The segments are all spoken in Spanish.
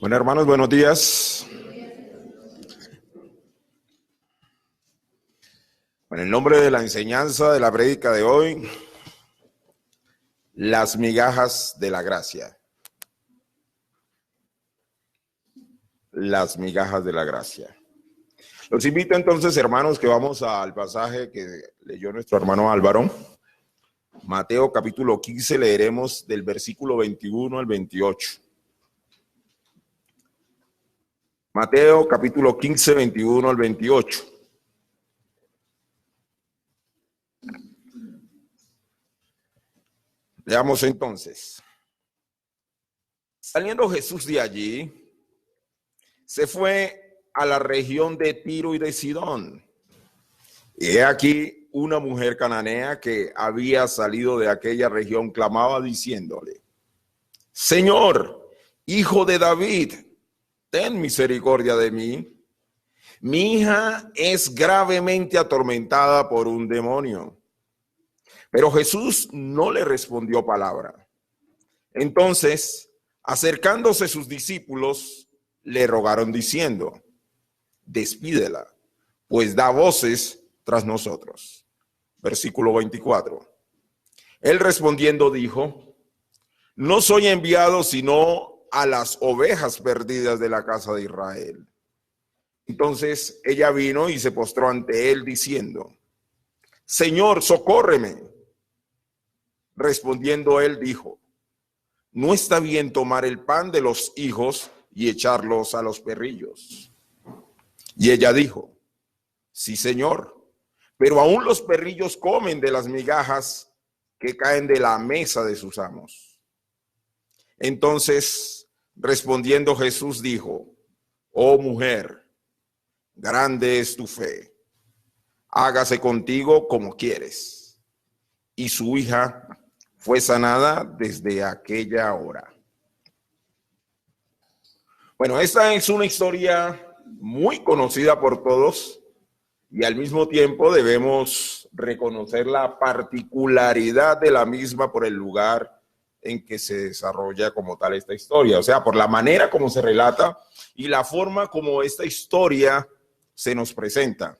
Bueno, hermanos, buenos días. En el nombre de la enseñanza de la prédica de hoy, las migajas de la gracia. Las migajas de la gracia. Los invito entonces, hermanos, que vamos al pasaje que leyó nuestro hermano Álvaro. Mateo capítulo 15, leeremos del versículo 21 al 28. Mateo capítulo 15, 21 al 28. Leamos entonces. Saliendo Jesús de allí, se fue a la región de Tiro y de Sidón. Y he aquí una mujer cananea que había salido de aquella región clamaba diciéndole: Señor, hijo de David, ten misericordia de mí. Mi hija es gravemente atormentada por un demonio. Pero Jesús no le respondió palabra. Entonces, acercándose sus discípulos, le rogaron diciendo: despídela, pues da voces tras nosotros. Versículo 24. Él respondiendo dijo: no soy enviado sino a las ovejas perdidas de la casa de Israel. Entonces ella vino y se postró ante él diciendo: Señor, socórreme. Respondiendo él dijo: no está bien tomar el pan de los hijos y echarlos a los perrillos. Y ella dijo: sí, Señor, pero aún los perrillos comen de las migajas que caen de la mesa de sus amos. Entonces, respondiendo Jesús dijo: oh mujer, grande es tu fe, hágase contigo como quieres. Y su hija fue sanada desde aquella hora. Bueno, esta es una historia muy conocida por todos y al mismo tiempo debemos reconocer la particularidad de la misma por el lugar en que se desarrolla como tal esta historia, o sea, por la manera como se relata y la forma como esta historia se nos presenta.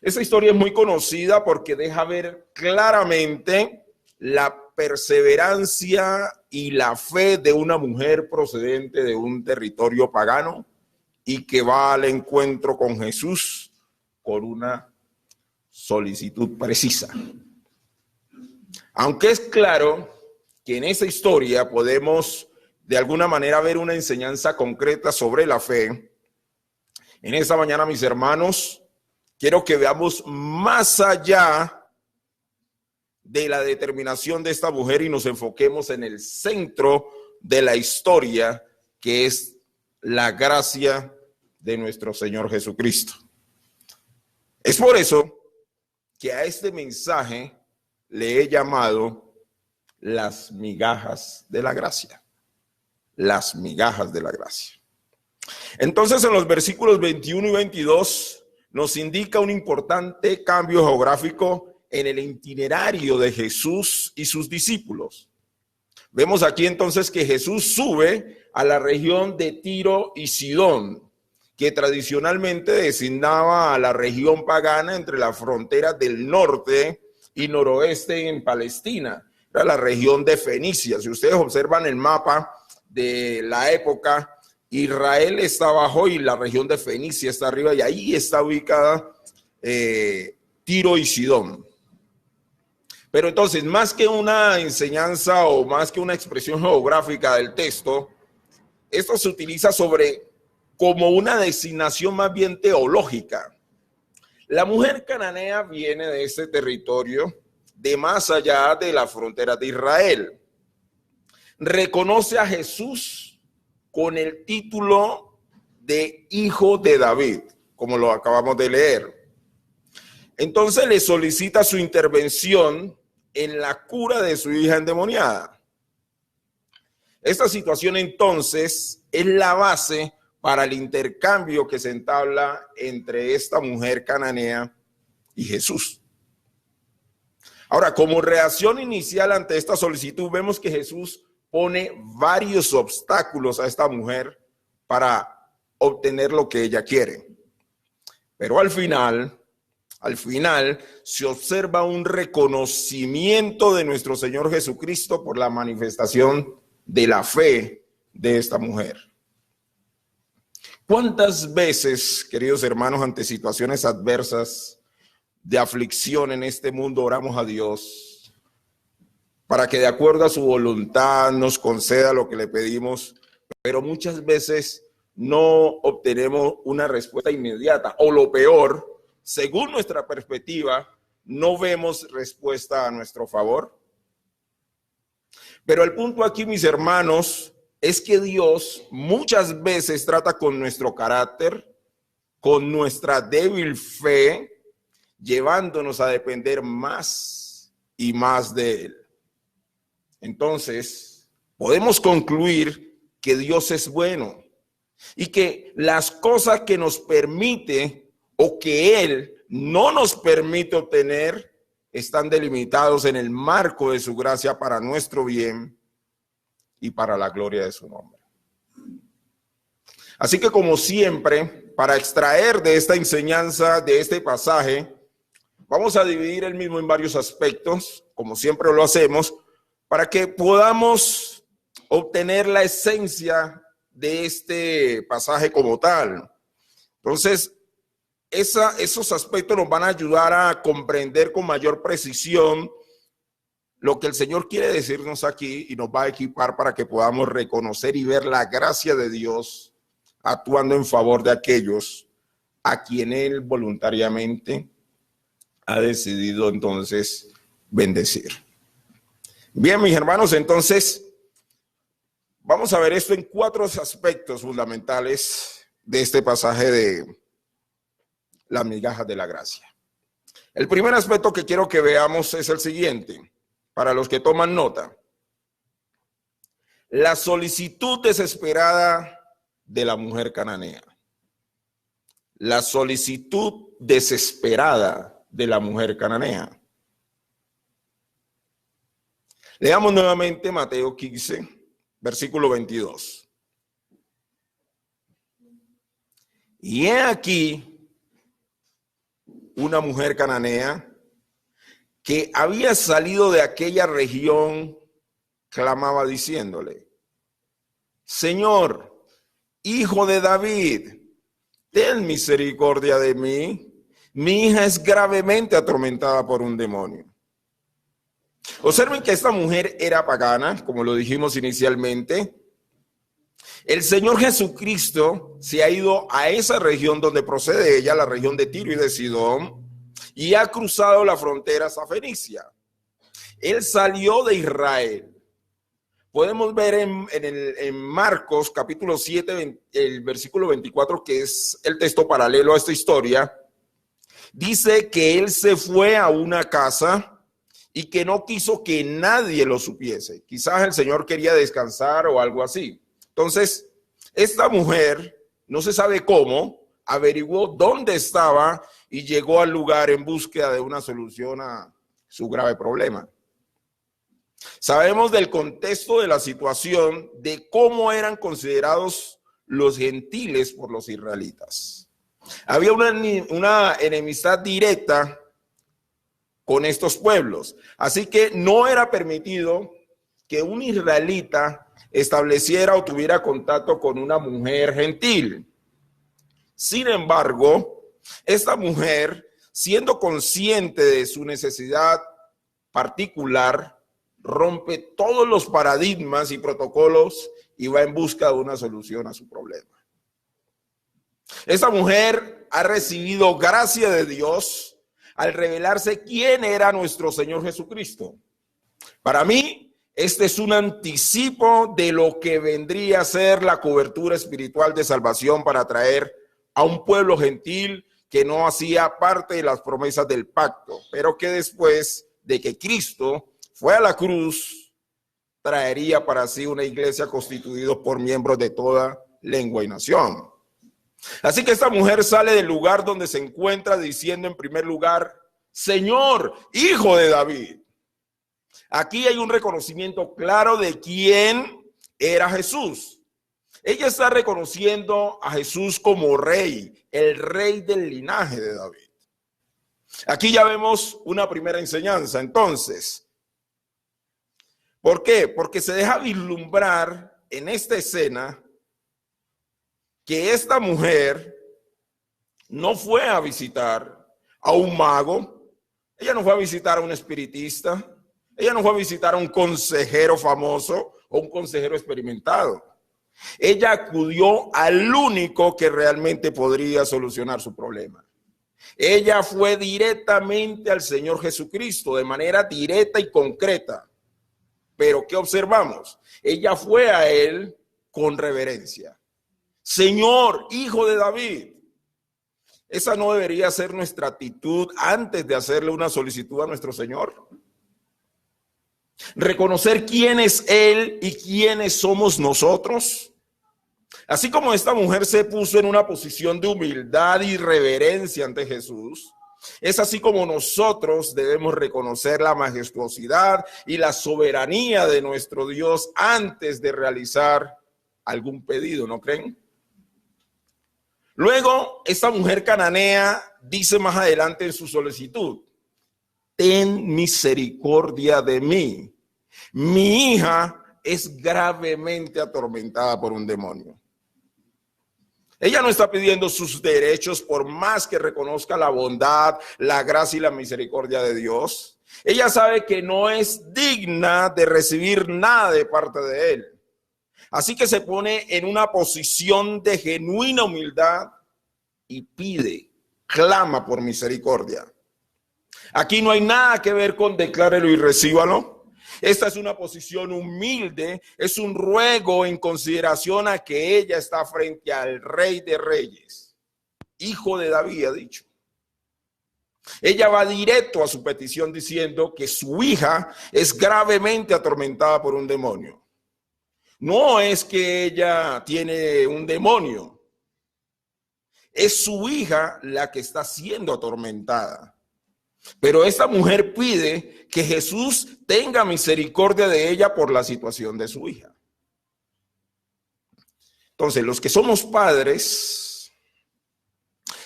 Esta historia es muy conocida porque deja ver claramente la perseverancia y la fe de una mujer procedente de un territorio pagano y que va al encuentro con Jesús con una solicitud precisa. Aunque es claro que en esa historia podemos de alguna manera ver una enseñanza concreta sobre la fe, en esta mañana, mis hermanos, quiero que veamos más allá de la determinación de esta mujer y nos enfoquemos en el centro de la historia, que es la gracia de nuestro Señor Jesucristo. Es por eso que a este mensaje le he llamado las migajas de la gracia. Las migajas de la gracia. Entonces, en los versículos 21 y 22 nos indica un importante cambio geográfico en el itinerario de Jesús y sus discípulos. Vemos aquí entonces que Jesús sube a la región de Tiro y Sidón, que tradicionalmente designaba a la región pagana entre las fronteras del norte y noroeste en Palestina. Era la región de Fenicia. Si ustedes observan el mapa de la época, Israel está abajo y la región de Fenicia está arriba, y ahí está ubicada Tiro y Sidón. Pero entonces, más que una enseñanza o más que una expresión geográfica del texto, esto se utiliza como una designación más bien teológica. La mujer cananea viene de este territorio, de más allá de la frontera de Israel. Reconoce a Jesús con el título de hijo de David, como lo acabamos de leer. Entonces le solicita su intervención en la cura de su hija endemoniada. Esta situación entonces es la base para el intercambio que se entabla entre esta mujer cananea y Jesús. Ahora, como reacción inicial ante esta solicitud, vemos que Jesús pone varios obstáculos a esta mujer para obtener lo que ella quiere. Pero al final se observa un reconocimiento de nuestro Señor Jesucristo por la manifestación de la fe de esta mujer. ¿Cuántas veces, queridos hermanos, ante situaciones adversas de aflicción en este mundo, oramos a Dios para que de acuerdo a su voluntad nos conceda lo que le pedimos, pero muchas veces no obtenemos una respuesta inmediata, o lo peor, según nuestra perspectiva, no vemos respuesta a nuestro favor? Pero el punto aquí, mis hermanos, es que Dios muchas veces trata con nuestro carácter, con nuestra débil fe, llevándonos a depender más y más de Él. Entonces, podemos concluir que Dios es bueno y que las cosas que nos permite o que Él no nos permite obtener están delimitados en el marco de su gracia para nuestro bien y para la gloria de su nombre. Así que, como siempre, para extraer de esta enseñanza, de este pasaje, vamos a dividir el mismo en varios aspectos, como siempre lo hacemos, para que podamos obtener la esencia de este pasaje como tal. Entonces, esos aspectos nos van a ayudar a comprender con mayor precisión lo que el Señor quiere decirnos aquí, y nos va a equipar para que podamos reconocer y ver la gracia de Dios actuando en favor de aquellos a quien Él voluntariamente ha decidido entonces bendecir. Bien, mis hermanos, entonces vamos a ver esto en 4 aspectos fundamentales de este pasaje de las migajas de la gracia. El primer aspecto que quiero que veamos es el siguiente, para los que toman nota: la solicitud desesperada de la mujer cananea. La solicitud desesperada de la mujer cananea. Leamos nuevamente Mateo 15, versículo 22. Y he aquí una mujer cananea que había salido de aquella región, clamaba diciéndole: Señor, Hijo de David, ten misericordia de mí. Mi hija es gravemente atormentada por un demonio. Observen que esta mujer era pagana, como lo dijimos inicialmente. El Señor Jesucristo se ha ido a esa región donde procede ella, la región de Tiro y de Sidón, y ha cruzado la frontera hasta Fenicia. Él salió de Israel. Podemos ver en Marcos capítulo 7, el versículo 24, que es el texto paralelo a esta historia. Dice que él se fue a una casa y que no quiso que nadie lo supiese. Quizás el Señor quería descansar o algo así. Entonces, esta mujer, no se sabe cómo, averiguó dónde estaba y llegó al lugar en búsqueda de una solución a su grave problema. Sabemos del contexto de la situación, de cómo eran considerados los gentiles por los israelitas. Había una enemistad directa con estos pueblos, así que no era permitido que un israelita estableciera o tuviera contacto con una mujer gentil. Sin embargo, esta mujer, siendo consciente de su necesidad particular, rompe todos los paradigmas y protocolos y va en busca de una solución a su problema. Esta mujer ha recibido gracia de Dios al revelarse quién era nuestro Señor Jesucristo. Para mí, este es un anticipo de lo que vendría a ser la cobertura espiritual de salvación para traer a un pueblo gentil que no hacía parte de las promesas del pacto, pero que después de que Cristo fue a la cruz, traería para sí una iglesia constituida por miembros de toda lengua y nación. Así que esta mujer sale del lugar donde se encuentra diciendo en primer lugar: Señor, Hijo de David. Aquí hay un reconocimiento claro de quién era Jesús. Ella está reconociendo a Jesús como rey, el rey del linaje de David. Aquí ya vemos una primera enseñanza. Entonces, ¿por qué? Porque se deja vislumbrar en esta escena que esta mujer no fue a visitar a un mago, ella no fue a visitar a un espiritista, ella no fue a visitar a un consejero famoso o un consejero experimentado. Ella acudió al único que realmente podría solucionar su problema. Ella fue directamente al Señor Jesucristo de manera directa y concreta. Pero ¿qué observamos? Ella fue a Él con reverencia. Señor, Hijo de David. Esa no debería ser nuestra actitud antes de hacerle una solicitud a nuestro Señor. Reconocer quién es Él y quiénes somos nosotros. Así como esta mujer se puso en una posición de humildad y reverencia ante Jesús, es así como nosotros debemos reconocer la majestuosidad y la soberanía de nuestro Dios antes de realizar algún pedido, ¿no creen? Luego, esta mujer cananea dice más adelante en su solicitud: ten misericordia de mí. Mi hija es gravemente atormentada por un demonio. Ella no está pidiendo sus derechos por más que reconozca la bondad, la gracia y la misericordia de Dios. Ella sabe que no es digna de recibir nada de parte de Él. Así que se pone en una posición de genuina humildad y pide, clama por misericordia. Aquí no hay nada que ver con declárelo y recíbalo. Esta es una posición humilde, es un ruego en consideración a que ella está frente al Rey de Reyes, Hijo de David, ha dicho. Ella va directo a su petición diciendo que su hija es gravemente atormentada por un demonio. No es que ella tiene un demonio, es su hija la que está siendo atormentada. Pero esta mujer pide que Jesús tenga misericordia de ella por la situación de su hija. Entonces, los que somos padres,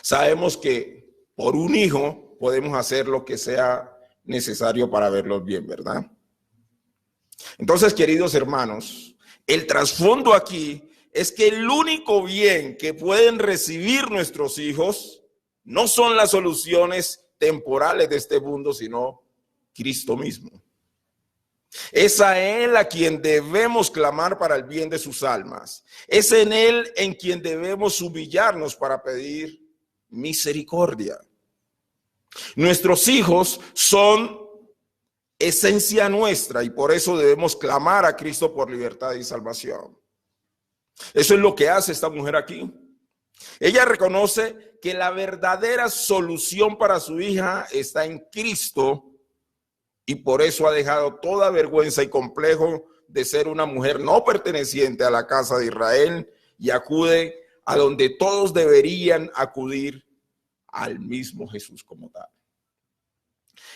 sabemos que por un hijo podemos hacer lo que sea necesario para verlos bien, ¿verdad? Entonces, queridos hermanos, el trasfondo aquí es que el único bien que pueden recibir nuestros hijos no son las soluciones temporales de este mundo, sino Cristo mismo. Es a Él a quien debemos clamar para el bien de sus almas. Es en Él en quien debemos humillarnos para pedir misericordia. Nuestros hijos son esencia nuestra y por eso debemos clamar a Cristo por libertad y salvación. Eso es lo que hace esta mujer aquí. Ella reconoce que la verdadera solución para su hija está en Cristo y por eso ha dejado toda vergüenza y complejo de ser una mujer no perteneciente a la casa de Israel y acude a donde todos deberían acudir, al mismo Jesús como tal.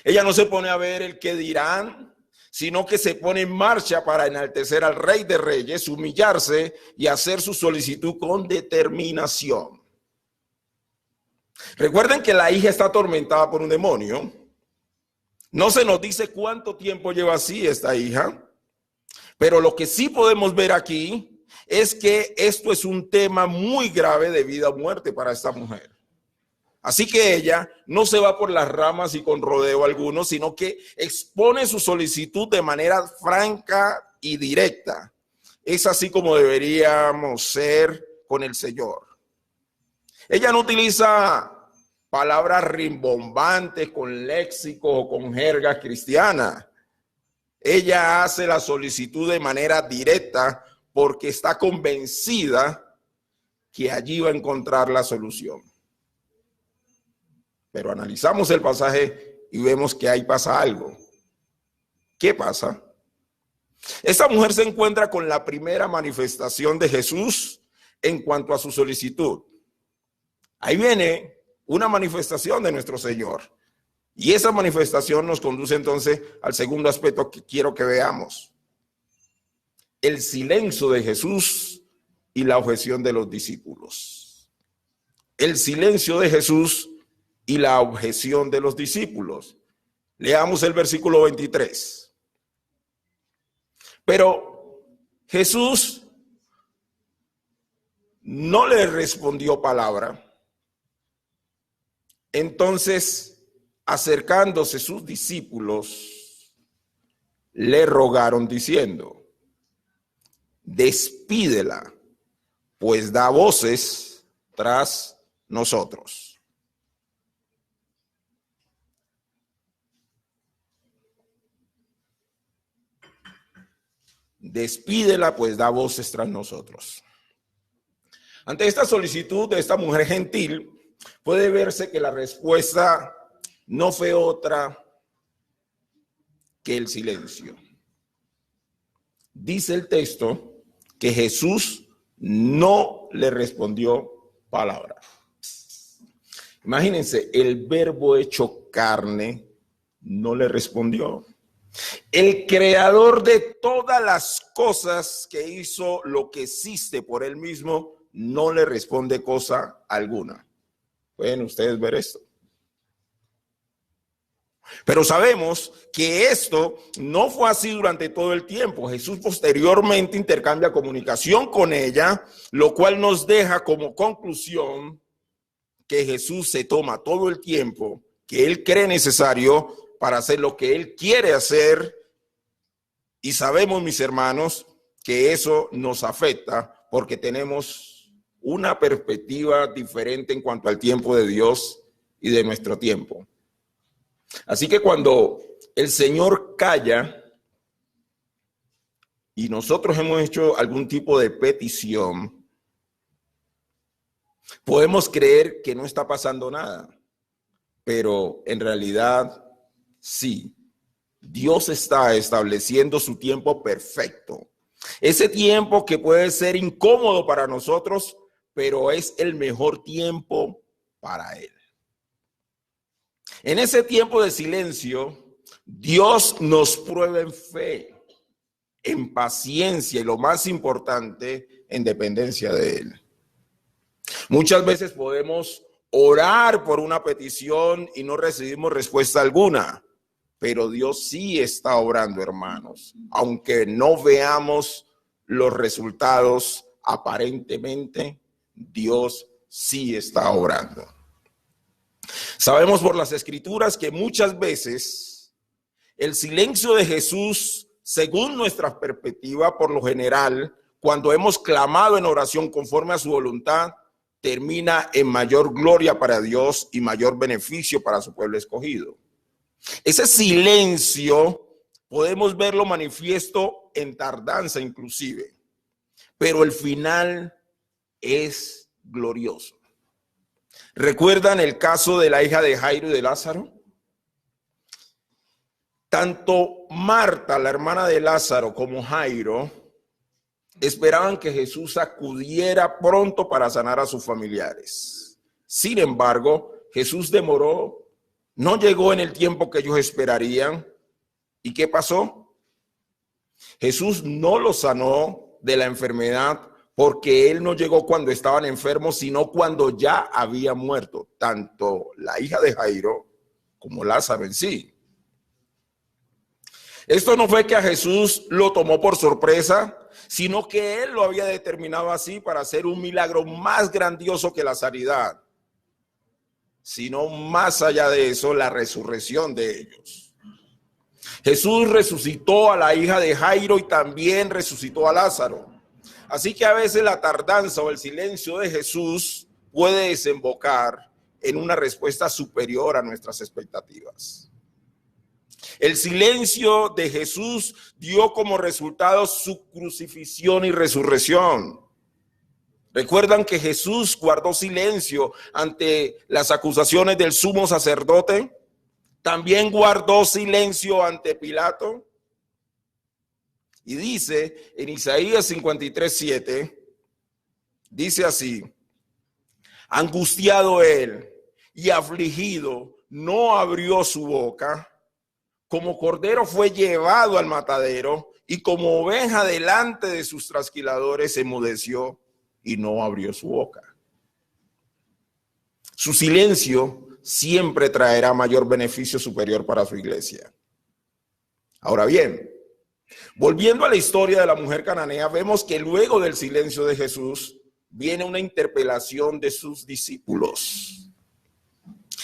Ella no se pone a ver el qué dirán, sino que se pone en marcha para enaltecer al Rey de Reyes, humillarse y hacer su solicitud con determinación. Recuerden que la hija está atormentada por un demonio. No se nos dice cuánto tiempo lleva así esta hija, pero lo que sí podemos ver aquí es que esto es un tema muy grave de vida o muerte para esta mujer. Así que ella no se va por las ramas y con rodeo alguno, sino que expone su solicitud de manera franca y directa. Es así como deberíamos ser con el Señor. Ella no utiliza palabras rimbombantes con léxicos o con jergas cristianas. Ella hace la solicitud de manera directa porque está convencida que allí va a encontrar la solución. Pero analizamos el pasaje y vemos que ahí pasa algo. ¿Qué pasa? Esta mujer se encuentra con la primera manifestación de Jesús en cuanto a su solicitud. Ahí viene una manifestación de nuestro Señor. Y esa manifestación nos conduce entonces al segundo aspecto que quiero que veamos. El silencio de Jesús y la objeción de los discípulos. El silencio de Jesús y la objeción de los discípulos. Leamos el versículo 23. Pero Jesús no le respondió palabra. Entonces, acercándose sus discípulos, le rogaron diciendo: despídela, pues da voces tras nosotros. Despídela, pues da voces tras nosotros. Ante esta solicitud de esta mujer gentil, puede verse que la respuesta no fue otra que el silencio. Dice el texto que Jesús no le respondió palabra. Imagínense, el verbo hecho carne no le respondió. El creador de todas las cosas que hizo lo que existe por él mismo no le responde cosa alguna. Pueden ustedes ver esto. Pero sabemos que esto no fue así durante todo el tiempo. Jesús posteriormente intercambia comunicación con ella, lo cual nos deja como conclusión que Jesús se toma todo el tiempo que él cree necesario para hacer lo que él quiere hacer. Y sabemos, mis hermanos, que eso nos afecta porque tenemos una perspectiva diferente en cuanto al tiempo de Dios y de nuestro tiempo. Así que cuando el Señor calla y nosotros hemos hecho algún tipo de petición, podemos creer que no está pasando nada, pero en realidad sí. Dios está estableciendo su tiempo perfecto. Ese tiempo que puede ser incómodo para nosotros, pero es el mejor tiempo para Él. En ese tiempo de silencio, Dios nos prueba en fe, en paciencia y lo más importante, en dependencia de Él. Muchas veces podemos orar por una petición y no recibimos respuesta alguna, pero Dios sí está obrando, hermanos, aunque no veamos los resultados aparentemente, Dios sí está obrando. Sabemos por las Escrituras que muchas veces el silencio de Jesús, según nuestra perspectiva, por lo general, cuando hemos clamado en oración conforme a su voluntad, termina en mayor gloria para Dios y mayor beneficio para su pueblo escogido. Ese silencio podemos verlo manifiesto en tardanza inclusive, pero el final es glorioso. ¿Recuerdan el caso de la hija de Jairo y de Lázaro? Tanto Marta, la hermana de Lázaro, como Jairo esperaban que Jesús acudiera pronto para sanar a sus familiares. Sin embargo, Jesús demoró. No llegó en el tiempo que ellos esperarían. ¿Y qué pasó? Jesús no los sanó de la enfermedad porque él no llegó cuando estaban enfermos, sino cuando ya había muerto, tanto la hija de Jairo como Lázaro en sí. Esto no fue que a Jesús lo tomó por sorpresa, sino que él lo había determinado así para hacer un milagro más grandioso que la sanidad, sino más allá de eso, la resurrección de ellos. Jesús resucitó a la hija de Jairo y también resucitó a Lázaro. Así que a veces la tardanza o el silencio de Jesús puede desembocar en una respuesta superior a nuestras expectativas. El silencio de Jesús dio como resultado su crucifixión y resurrección. ¿Recuerdan que Jesús guardó silencio ante las acusaciones del sumo sacerdote? También guardó silencio ante Pilato. Y dice en Isaías 53:7, dice así: angustiado él y afligido, no abrió su boca. Como cordero fue llevado al matadero y como oveja delante de sus trasquiladores enmudeció. y no abrió su boca. Su silencio siempre traerá mayor beneficio superior para su iglesia. Ahora bien, volviendo a la historia de la mujer cananea, vemos que luego del silencio de Jesús viene una interpelación de sus discípulos.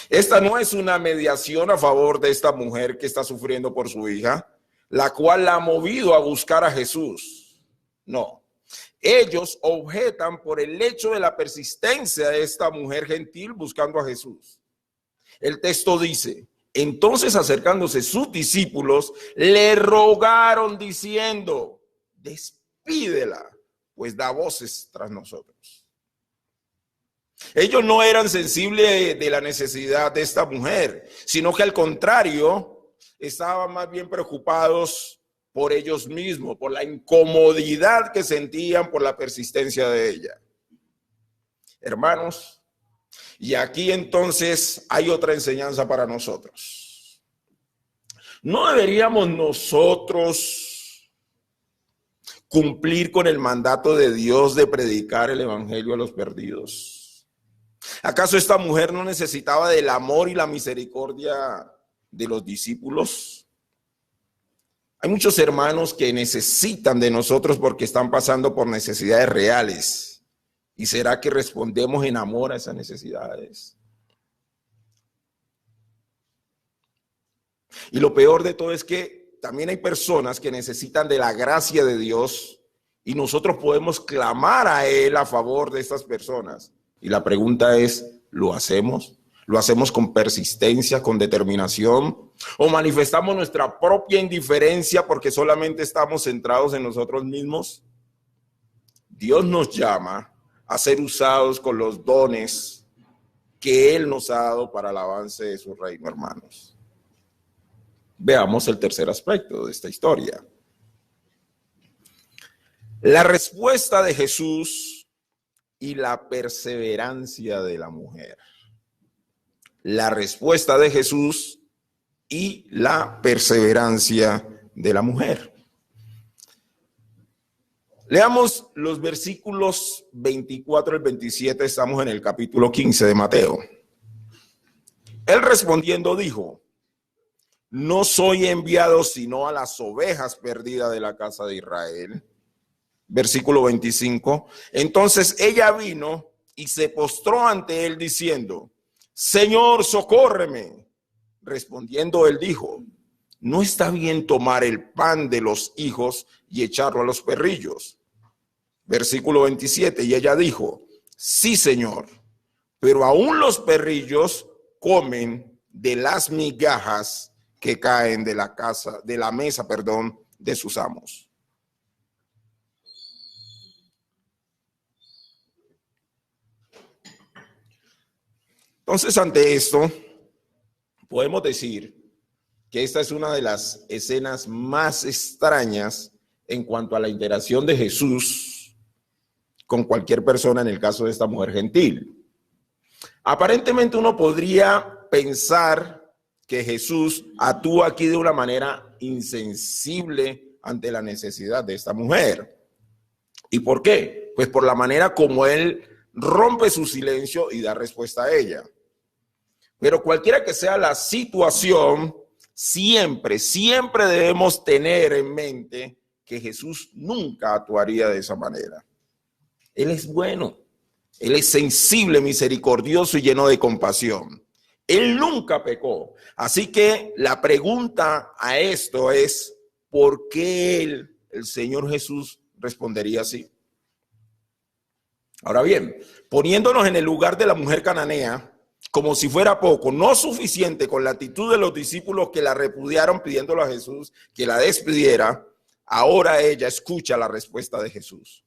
Esta no es una mediación a favor de esta mujer que está sufriendo por su hija, la cual la ha movido a buscar a Jesús. No. Ellos objetan por el hecho de la persistencia de esta mujer gentil buscando a Jesús. El texto dice: entonces acercándose sus discípulos, le rogaron diciendo: despídela, pues da voces tras nosotros. Ellos no eran sensibles de la necesidad de esta mujer, sino que al contrario, estaban más bien preocupados por ellos mismos, por la incomodidad que sentían por la persistencia de ella. Hermanos, y aquí entonces hay otra enseñanza para nosotros. ¿No deberíamos nosotros cumplir con el mandato de Dios de predicar el evangelio a los perdidos? ¿Acaso esta mujer no necesitaba del amor y la misericordia de los discípulos? Hay muchos hermanos que necesitan de nosotros porque están pasando por necesidades reales. ¿Y será que respondemos en amor a esas necesidades? Y lo peor de todo es que también hay personas que necesitan de la gracia de Dios y nosotros podemos clamar a Él a favor de estas personas. Y la pregunta es, ¿lo hacemos? ¿Lo hacemos con persistencia, con determinación? ¿O manifestamos nuestra propia indiferencia porque solamente estamos centrados en nosotros mismos? Dios nos llama a ser usados con los dones que Él nos ha dado para el avance de su reino, hermanos. Veamos el tercer aspecto de esta historia. La respuesta de Jesús y la perseverancia de la mujer. La respuesta de Jesús y la perseverancia de la mujer. Leamos los versículos 24 al 27, estamos en el capítulo 15 de Mateo. Él respondiendo dijo: no soy enviado sino a las ovejas perdidas de la casa de Israel. Versículo 25. Entonces ella vino y se postró ante él diciendo: Señor, socórreme. Respondiendo él dijo: no está bien tomar el pan de los hijos y echarlo a los perrillos. Versículo 27, y ella dijo: sí, Señor, pero aún los perrillos comen de las migajas que caen de la mesa de sus amos. Entonces, ante esto, podemos decir que esta es una de las escenas más extrañas en cuanto a la interacción de Jesús con cualquier persona, en el caso de esta mujer gentil. Aparentemente uno podría pensar que Jesús actúa aquí de una manera insensible ante la necesidad de esta mujer. ¿Y por qué? Pues por la manera como él rompe su silencio y da respuesta a ella. Pero cualquiera que sea la situación, siempre debemos tener en mente que Jesús nunca actuaría de esa manera. Él es bueno, Él es sensible, misericordioso y lleno de compasión. Él nunca pecó. Así que la pregunta a esto es, ¿por qué el Señor Jesús, respondería así? Ahora bien, poniéndonos en el lugar de la mujer cananea, como si fuera poco, no suficiente con la actitud de los discípulos que la repudiaron pidiéndole a Jesús que la despidiera, ahora ella escucha la respuesta de Jesús.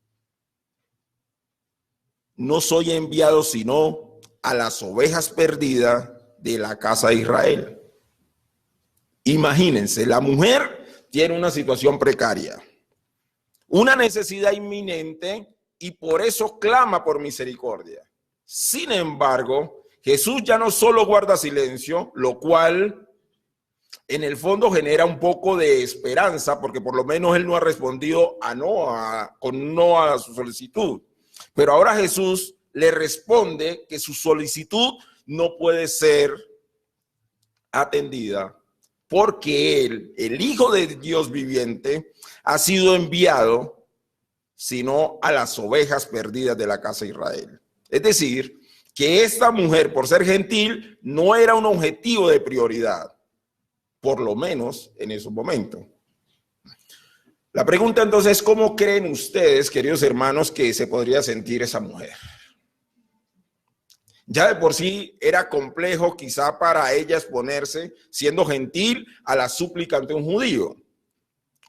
No soy enviado sino a las ovejas perdidas de la casa de Israel. Imagínense, la mujer tiene una situación precaria, una necesidad inminente y por eso clama por misericordia. Sin embargo, Jesús ya no solo guarda silencio, lo cual en el fondo genera un poco de esperanza, porque por lo menos él no ha respondido con no a su solicitud. Pero ahora Jesús le responde que su solicitud no puede ser atendida porque él, el Hijo de Dios viviente, ha sido enviado sino a las ovejas perdidas de la casa de Israel. Es decir, que esta mujer, por ser gentil, no era un objetivo de prioridad, por lo menos en esos momentos. La pregunta entonces es, ¿cómo creen ustedes, queridos hermanos, que se podría sentir esa mujer? Ya de por sí era complejo quizá para ella exponerse, siendo gentil, a la súplica ante un judío.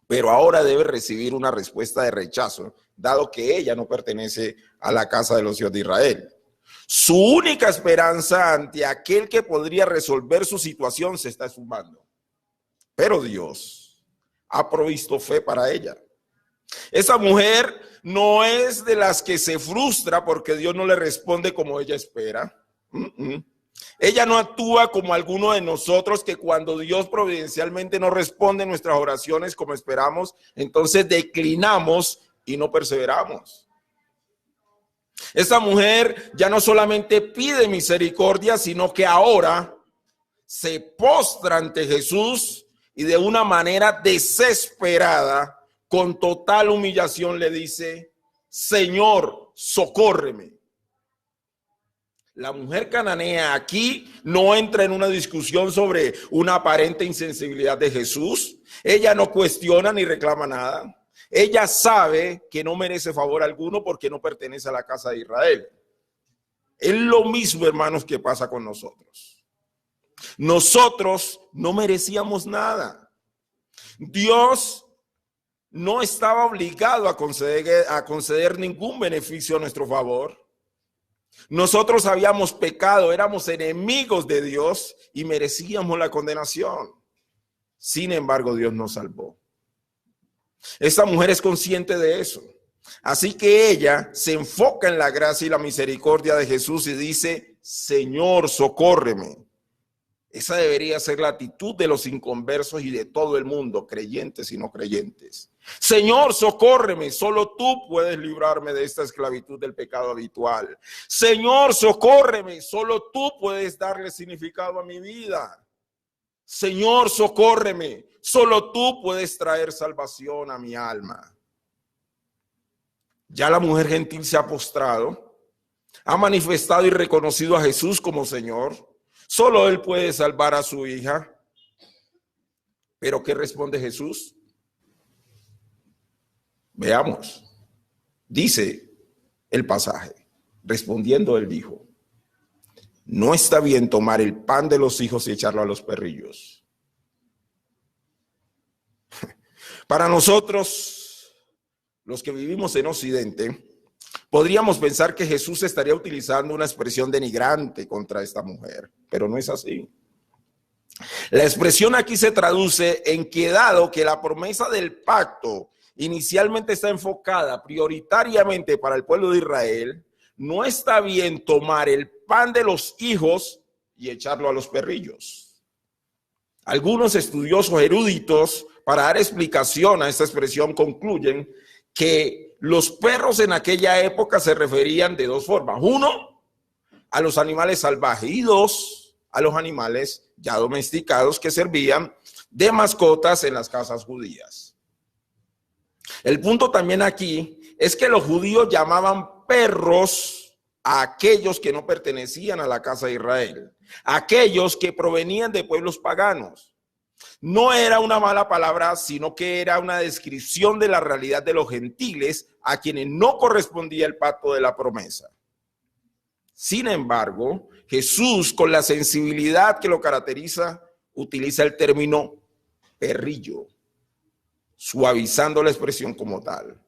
Pero ahora debe recibir una respuesta de rechazo, dado que ella no pertenece a la casa de los hijos de Israel. Su única esperanza ante aquel que podría resolver su situación se está esfumando. Pero Dios ha provisto fe para ella. Esa mujer no es de las que se frustra porque Dios no le responde como ella espera. Ella no actúa como alguno de nosotros, que cuando Dios providencialmente no responde nuestras oraciones como esperamos, entonces declinamos y no perseveramos. Esta mujer ya no solamente pide misericordia, sino que ahora se postra ante Jesús y de una manera desesperada, con total humillación, le dice: Señor, socórreme. La mujer cananea aquí no entra en una discusión sobre una aparente insensibilidad de Jesús. Ella no cuestiona ni reclama nada. Ella sabe que no merece favor alguno porque no pertenece a la casa de Israel. Es lo mismo, hermanos, que pasa con nosotros. Nosotros no merecíamos nada. Dios no estaba obligado a conceder ningún beneficio a nuestro favor. Nosotros habíamos pecado, éramos enemigos de Dios y merecíamos la condenación. Sin embargo, Dios nos salvó. Esta mujer es consciente de eso. Así que ella se enfoca en la gracia y la misericordia de Jesús y dice: Señor, socórreme. Esa debería ser la actitud de los inconversos y de todo el mundo, creyentes y no creyentes. Señor, socórreme, solo tú puedes librarme de esta esclavitud del pecado habitual. Señor, socórreme, solo tú puedes darle significado a mi vida. Señor, socórreme, solo tú puedes traer salvación a mi alma. Ya la mujer gentil se ha postrado, ha manifestado y reconocido a Jesús como Señor. Solo Él puede salvar a su hija. ¿Pero qué responde Jesús? Veamos. Dice el pasaje. Respondiendo, Él dijo: no está bien tomar el pan de los hijos y echarlo a los perrillos. Para nosotros, los que vivimos en Occidente, podríamos pensar que Jesús estaría utilizando una expresión denigrante contra esta mujer, pero no es así. La expresión aquí se traduce en que, dado que la promesa del pacto inicialmente está enfocada prioritariamente para el pueblo de Israel, no está bien tomar el pan de los hijos y echarlo a los perrillos. Algunos estudiosos eruditos, para dar explicación a esta expresión, concluyen que los perros en aquella época se referían de dos formas: uno, a los animales salvajes, y dos, a los animales ya domesticados que servían de mascotas en las casas judías. El punto también aquí es que los judíos llamaban perros a aquellos que no pertenecían a la casa de Israel, aquellos que provenían de pueblos paganos. No era una mala palabra, sino que era una descripción de la realidad de los gentiles a quienes no correspondía el pacto de la promesa. Sin embargo, Jesús, con la sensibilidad que lo caracteriza, utiliza el término perrillo, suavizando la expresión como tal.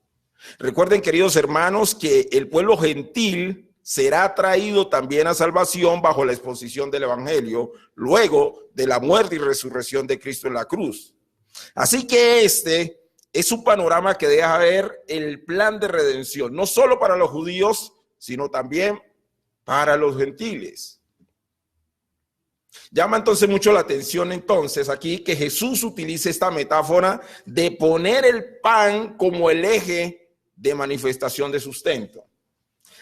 Recuerden, queridos hermanos, que el pueblo gentil será traído también a salvación bajo la exposición del evangelio, luego de la muerte y resurrección de Cristo en la cruz. Así que este es un panorama que deja ver el plan de redención, no solo para los judíos, sino también para los gentiles. Llama entonces mucho la atención entonces aquí que Jesús utilice esta metáfora de poner el pan como el eje de manifestación de sustento.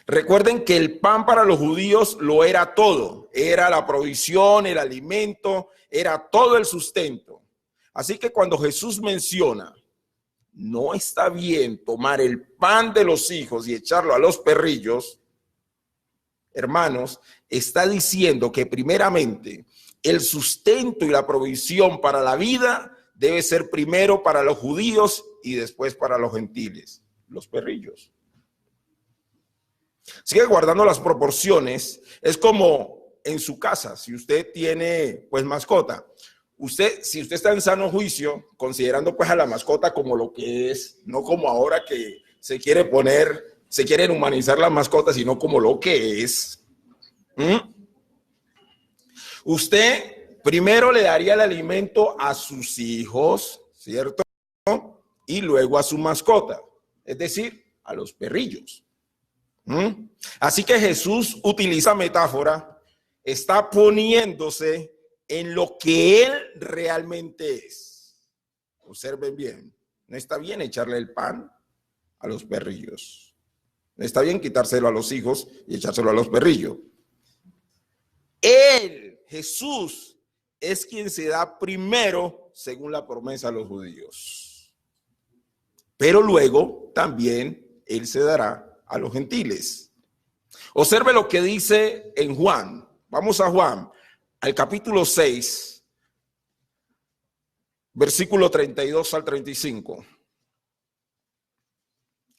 Recuerden que el pan para los judíos lo era todo, era la provisión, el alimento, era todo el sustento. Así que cuando Jesús menciona, no está bien tomar el pan de los hijos y echarlo a los perrillos, hermanos, está diciendo que primeramente el sustento y la provisión para la vida debe ser primero para los judíos y después para los gentiles, los perrillos. Sigue guardando las proporciones. Es como en su casa, si usted tiene pues mascota, si usted está en sano juicio, considerando pues a la mascota como lo que es, no como ahora que se quieren humanizar las mascotas, sino como lo que es. Usted primero le daría el alimento a sus hijos, ¿cierto? Y luego a su mascota, es decir, a los perrillos. Así que Jesús utiliza metáfora, está poniéndose en lo que él realmente es. Observen bien, no está bien echarle el pan a los perrillos, no está bien quitárselo a los hijos y echárselo a los perrillos. Él, Jesús, es quien se da primero según la promesa a los judíos, pero luego también él se dará a los gentiles. Observe lo que dice en Juan. Vamos a Juan, al capítulo 6, versículo 32 al 35.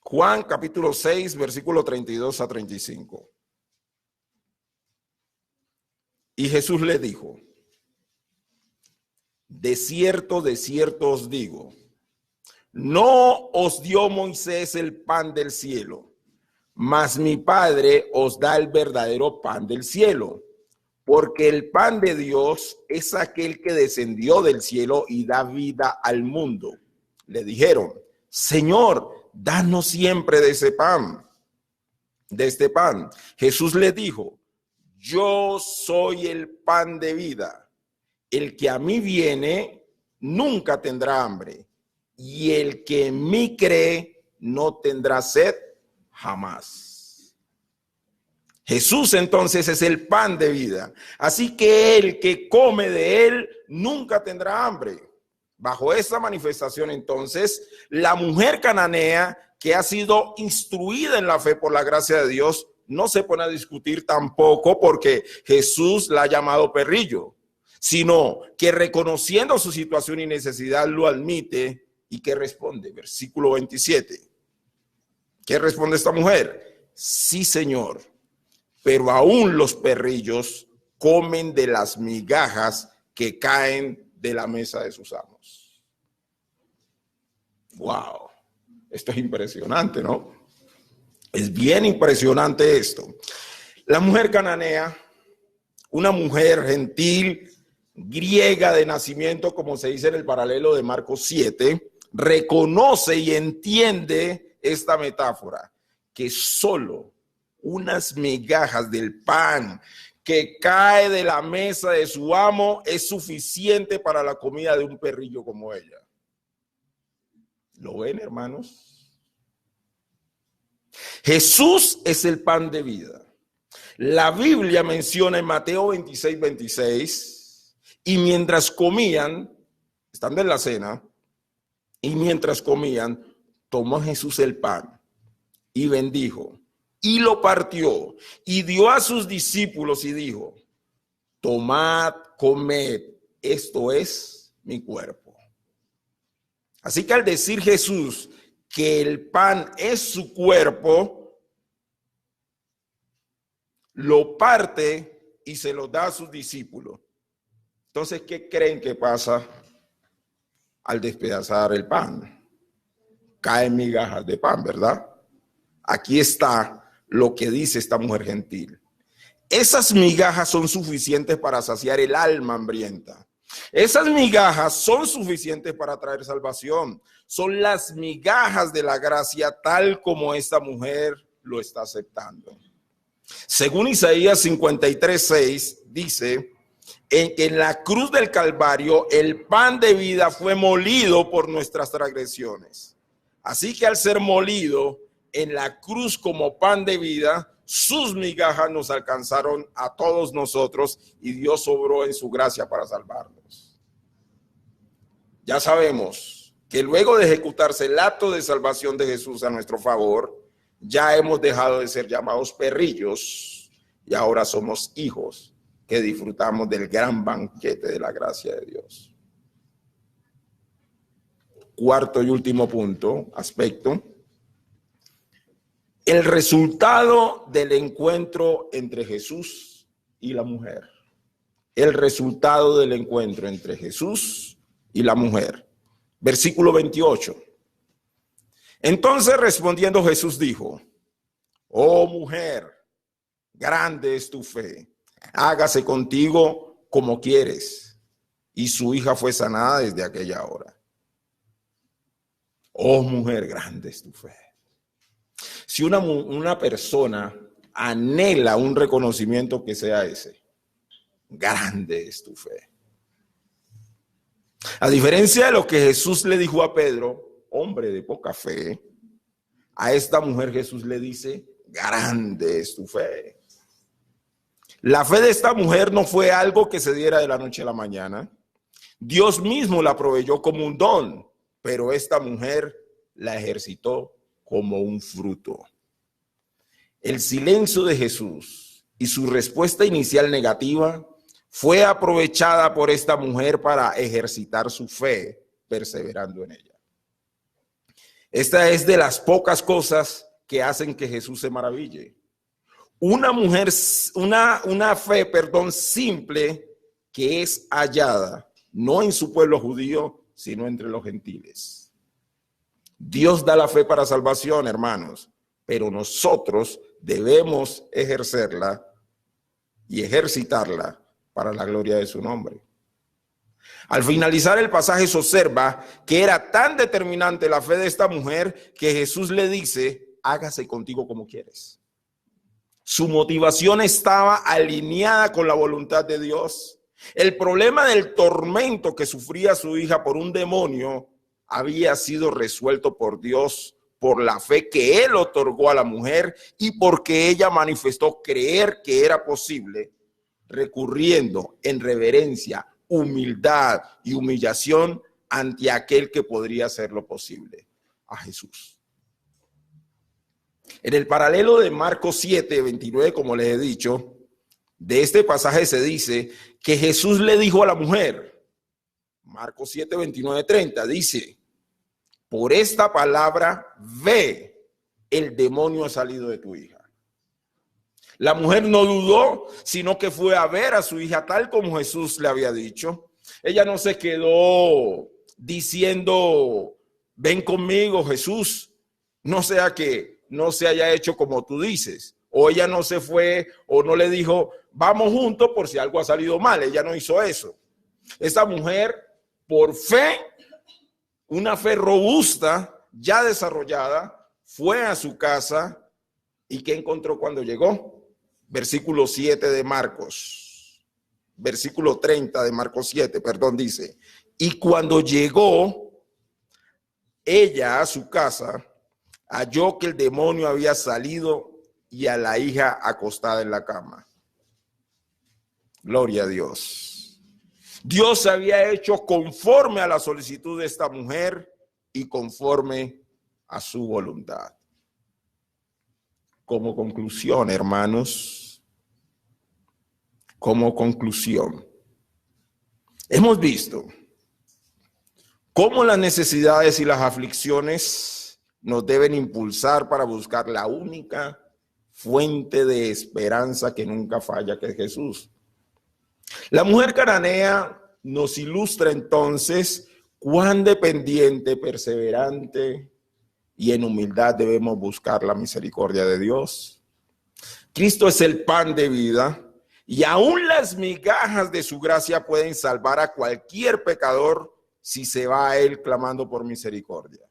Juan, capítulo 6, versículo 32 a 35. Y Jesús le dijo: de cierto os digo, no os dio Moisés el pan del cielo, mas mi Padre os da el verdadero pan del cielo, porque el pan de Dios es aquel que descendió del cielo y da vida al mundo. Le dijeron: Señor, danos siempre de ese pan, de este pan. Jesús le dijo: yo soy el pan de vida. El que a mí viene nunca tendrá hambre, y el que en mí cree no tendrá sed jamás. Jesús entonces es el pan de vida, así que el que come de él nunca tendrá hambre. Bajo esta manifestación entonces, la mujer cananea que ha sido instruida en la fe por la gracia de Dios no se pone a discutir tampoco porque Jesús la ha llamado perrillo, sino que reconociendo su situación y necesidad lo admite. ¿Y qué responde? Versículo 27. ¿Qué responde esta mujer? Sí, Señor, pero aún los perrillos comen de las migajas que caen de la mesa de sus amos. Wow, esto es impresionante, ¿no? Es bien impresionante esto. La mujer cananea, una mujer gentil, griega de nacimiento, como se dice en el paralelo de Marcos 7, reconoce y entiende esta metáfora, que solo unas migajas del pan que cae de la mesa de su amo es suficiente para la comida de un perrillo como ella. ¿Lo ven, hermanos? Jesús es el pan de vida. La Biblia menciona en Mateo 26, 26, y mientras comían, estando en la cena, y mientras comían, tomó Jesús el pan y bendijo, y lo partió, y dio a sus discípulos y dijo: tomad, comed, esto es mi cuerpo. Así que al decir Jesús que el pan es su cuerpo, lo parte y se lo da a sus discípulos. Entonces, ¿qué creen que pasa al despedazar el pan? Caen migajas de pan, ¿verdad? Aquí está lo que dice esta mujer gentil. Esas migajas son suficientes para saciar el alma hambrienta. Esas migajas son suficientes para traer salvación. Son las migajas de la gracia tal como esta mujer lo está aceptando. Según Isaías 53:6 dice que en la cruz del Calvario el pan de vida fue molido por nuestras transgresiones. Así que al ser molido, en la cruz como pan de vida, sus migajas nos alcanzaron a todos nosotros y Dios obró en su gracia para salvarnos. Ya sabemos que luego de ejecutarse el acto de salvación de Jesús a nuestro favor, ya hemos dejado de ser llamados perrillos y ahora somos hijos que disfrutamos del gran banquete de la gracia de Dios. Cuarto y último punto, aspecto. El resultado del encuentro entre Jesús y la mujer. El resultado del encuentro entre Jesús y la mujer. Versículo 28. Entonces respondiendo Jesús dijo: oh mujer, grande es tu fe, hágase contigo como quieres. Y su hija fue sanada desde aquella hora. Oh mujer, grande es tu fe. Si una persona anhela un reconocimiento, que sea ese: grande es tu fe. A diferencia de lo que Jesús le dijo a Pedro, hombre de poca fe, a esta mujer Jesús le dice: grande es tu fe. La fe de esta mujer no fue algo que se diera de la noche a la mañana. Dios mismo la proveyó como un don, pero esta mujer la ejercitó como un fruto. El silencio de Jesús y su respuesta inicial negativa fue aprovechada por esta mujer para ejercitar su fe, perseverando en ella. Esta es de las pocas cosas que hacen que Jesús se maraville. Una fe simple, que es hallada no en su pueblo judío, sino entre los gentiles. Dios da la fe para salvación, hermanos, pero nosotros debemos ejercerla y ejercitarla para la gloria de su nombre. Al finalizar el pasaje se observa que era tan determinante la fe de esta mujer que Jesús le dice: hágase contigo como quieres. Su motivación estaba alineada con la voluntad de Dios. El problema del tormento que sufría su hija por un demonio había sido resuelto por Dios, por la fe que Él otorgó a la mujer y porque ella manifestó creer que era posible, recurriendo en reverencia, humildad y humillación ante aquel que podría hacerlo posible, a Jesús. En el paralelo de Marcos 7, 29, como les he dicho, de este pasaje se dice que Jesús le dijo a la mujer, Marcos 7, 29, 30, dice: por esta palabra ve, el demonio ha salido de tu hija. La mujer no dudó, sino que fue a ver a su hija tal como Jesús le había dicho. Ella no se quedó diciendo: ven conmigo, Jesús, no sea que no se haya hecho como tú dices. O ella no se fue o no le dijo: vamos juntos por si algo ha salido mal. Ella no hizo eso. Esta mujer, por fe, una fe robusta, ya desarrollada, fue a su casa. ¿Y qué encontró cuando llegó? Versículo 7 de Marcos. Versículo 30 de Marcos 7, perdón, dice: y cuando llegó ella a su casa, halló que el demonio había salido y a la hija acostada en la cama. Gloria a Dios. Dios había hecho conforme a la solicitud de esta mujer y conforme a su voluntad. Como conclusión, hermanos, como conclusión, hemos visto cómo las necesidades y las aflicciones nos deben impulsar para buscar la única fuente de esperanza que nunca falla, que es Jesús. La mujer cananea nos ilustra entonces cuán dependiente, perseverante y en humildad debemos buscar la misericordia de Dios. Cristo es el pan de vida y aún las migajas de su gracia pueden salvar a cualquier pecador si se va a Él clamando por misericordia.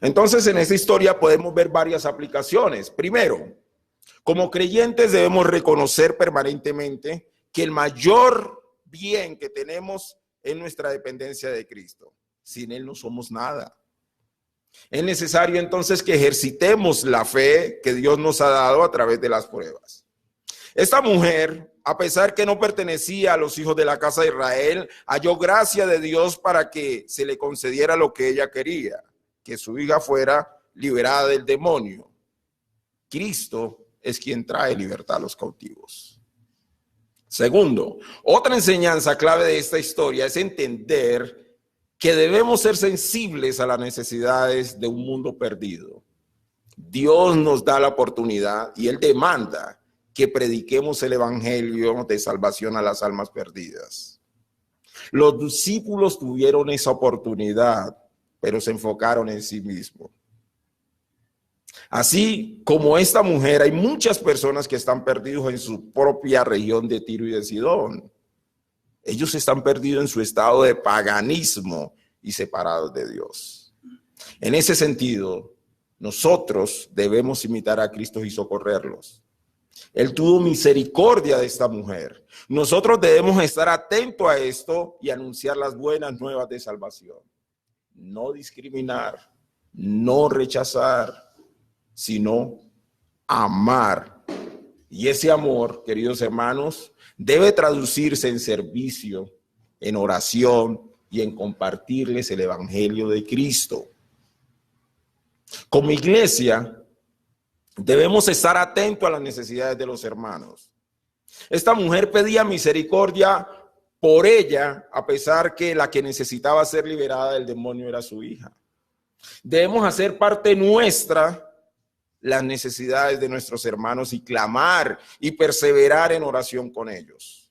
Entonces, en esta historia podemos ver varias aplicaciones. Primero, como creyentes debemos reconocer permanentemente que el mayor bien que tenemos es nuestra dependencia de Cristo. Sin Él no somos nada. Es necesario entonces que ejercitemos la fe que Dios nos ha dado a través de las pruebas. Esta mujer, a pesar que no pertenecía a los hijos de la casa de Israel, halló gracia de Dios para que se le concediera lo que ella quería, que su hija fuera liberada del demonio. Cristo es quien trae libertad a los cautivos. Segundo, otra enseñanza clave de esta historia es entender que debemos ser sensibles a las necesidades de un mundo perdido. Dios nos da la oportunidad y Él demanda que prediquemos el evangelio de salvación a las almas perdidas. Los discípulos tuvieron esa oportunidad, pero se enfocaron en sí mismos. Así como esta mujer, hay muchas personas que están perdidos en su propia región de Tiro y de Sidón. Ellos están perdidos en su estado de paganismo y separados de Dios. En ese sentido, nosotros debemos imitar a Cristo y socorrerlos. Él tuvo misericordia de esta mujer. Nosotros debemos estar atentos a esto y anunciar las buenas nuevas de salvación. No discriminar, no rechazar, sino amar. Y ese amor, queridos hermanos, debe traducirse en servicio, en oración y en compartirles el evangelio de Cristo. Como iglesia, debemos estar atentos a las necesidades de los hermanos. Esta mujer pedía misericordia por ella, a pesar que la que necesitaba ser liberada del demonio era su hija. Debemos hacer parte nuestra las necesidades de nuestros hermanos y clamar y perseverar en oración con ellos.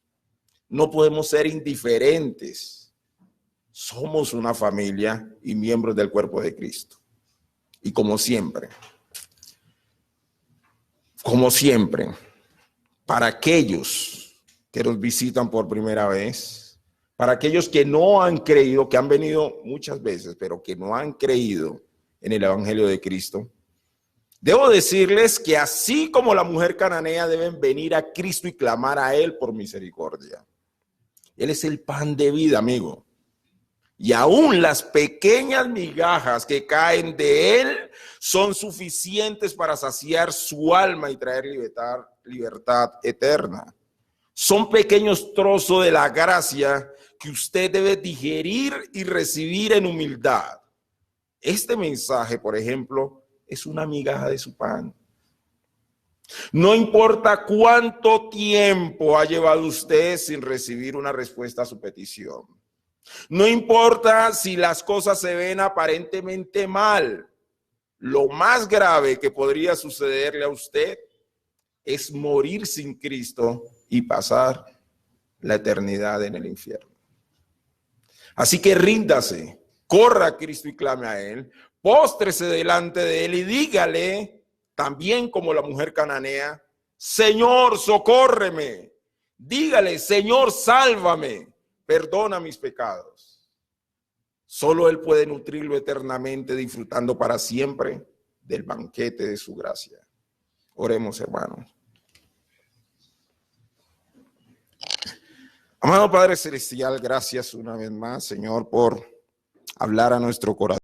No podemos ser indiferentes. Somos una familia y miembros del cuerpo de Cristo. Y como siempre, para aquellos que nos visitan por primera vez, para aquellos que no han creído, que han venido muchas veces, pero que no han creído en el evangelio de Cristo, debo decirles que así como la mujer cananea deben venir a Cristo y clamar a Él por misericordia. Él es el pan de vida, amigo. Y aún las pequeñas migajas que caen de Él son suficientes para saciar su alma y traer libertad eterna. Son pequeños trozos de la gracia que usted debe digerir y recibir en humildad. Este mensaje, por ejemplo, es una migaja de su pan. No importa cuánto tiempo ha llevado usted sin recibir una respuesta a su petición. No importa si las cosas se ven aparentemente mal. Lo más grave que podría sucederle a usted es morir sin Cristo y pasar la eternidad en el infierno. Así que ríndase, corra a Cristo y clame a Él, póstrese delante de Él y dígale, también como la mujer cananea, Señor, socórreme. Dígale, Señor, sálvame. Perdona mis pecados. Solo Él puede nutrirlo eternamente, disfrutando para siempre del banquete de su gracia. Oremos, hermanos. Amado Padre Celestial, gracias una vez más, Señor, por hablar a nuestro corazón.